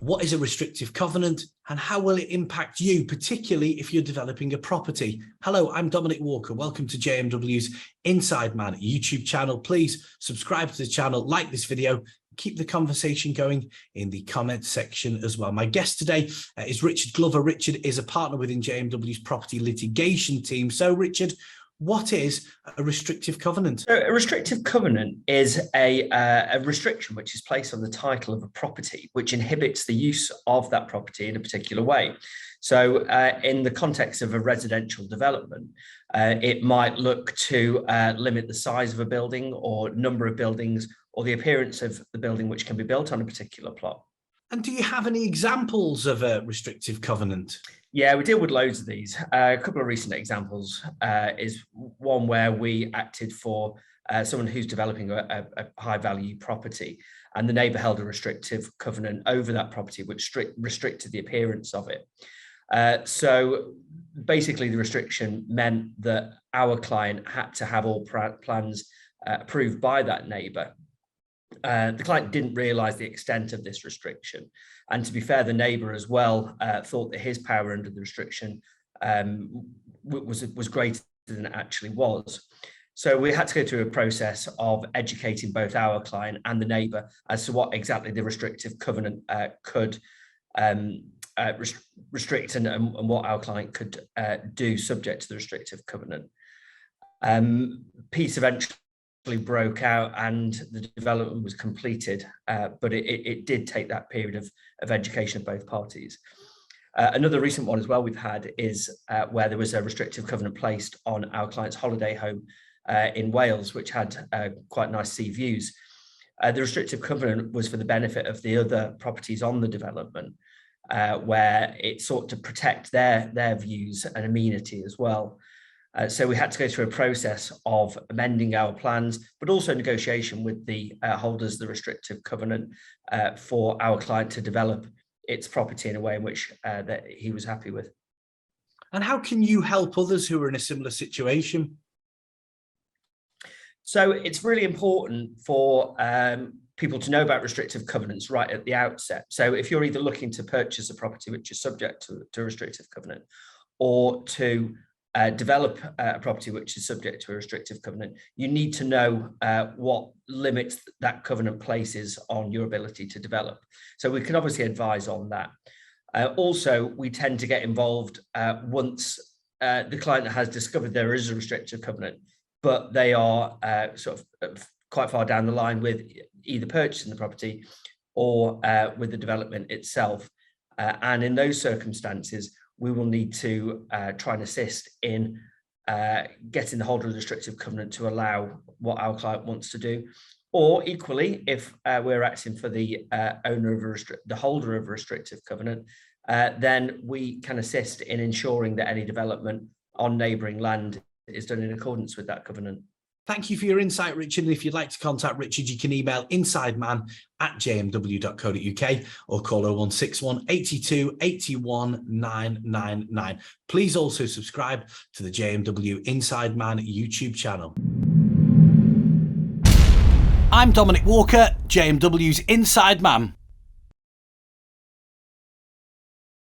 What is a restrictive covenant and how will it impact you, particularly if you're developing a property? Hello, I'm Dominic Walker. Welcome to JMW's Inside Man YouTube channel. Please subscribe to the channel, like this video, keep the conversation going in the comment section as well. My guest today is Richard Glover. Richard is a partner within JMW's property litigation team. So Richard, what is a restrictive covenant? So a restrictive covenant is a restriction which is placed on the title of a property, which inhibits the use of that property in a particular way. So in the context of a residential development, it might look to limit the size of a building or number of buildings or the appearance of the building which can be built on a particular plot. And do you have any examples of a restrictive covenant? Yeah, we deal with loads of these. A couple of recent examples is one where we acted for someone who's developing a high value property, and the neighbour held a restrictive covenant over that property, which restricted the appearance of it. So basically the restriction meant that our client had to have all plans approved by that neighbour. The client didn't realise the extent of this restriction, and to be fair, the neighbour as well thought that his power under the restriction was greater than it actually was. So we had to go through a process of educating both our client and the neighbour as to what exactly the restrictive covenant could restrict and what our client could do subject to the restrictive covenant. Peace eventually broke out and the development was completed, but it did take that period of education of both parties. Another recent one as well we've had is where there was a restrictive covenant placed on our client's holiday home in Wales, which had quite nice sea views. The restrictive covenant was for the benefit of the other properties on the development, where it sought to protect their views and amenity as well. So we had to go through a process of amending our plans, but also negotiation with the holders of the restrictive covenant for our client to develop its property in a way in which that he was happy with. And how can you help others who are in a similar situation? So it's really important for people to know about restrictive covenants right at the outset. So if you're either looking to purchase a property which is subject to a restrictive covenant, or to develop a property which is subject to a restrictive covenant, you need to know what limits that covenant places on your ability to develop. So we can obviously advise on that. Also, we tend to get involved once the client has discovered there is a restrictive covenant, but they are sort of quite far down the line with either purchasing the property or with the development itself. And in those circumstances, we will need to try and assist in getting the holder of the restrictive covenant to allow what our client wants to do. Or equally, if we're acting for the owner of the holder of a restrictive covenant, then we can assist in ensuring that any development on neighbouring land is done in accordance with that covenant. Thank you for your insight, Richard. And if you'd like to contact Richard, you can email insideman@jmw.co.uk or call 0161 82 81 999. Please also subscribe to the JMW Inside Man YouTube channel. I'm Dominic Walker, JMW's Inside Man.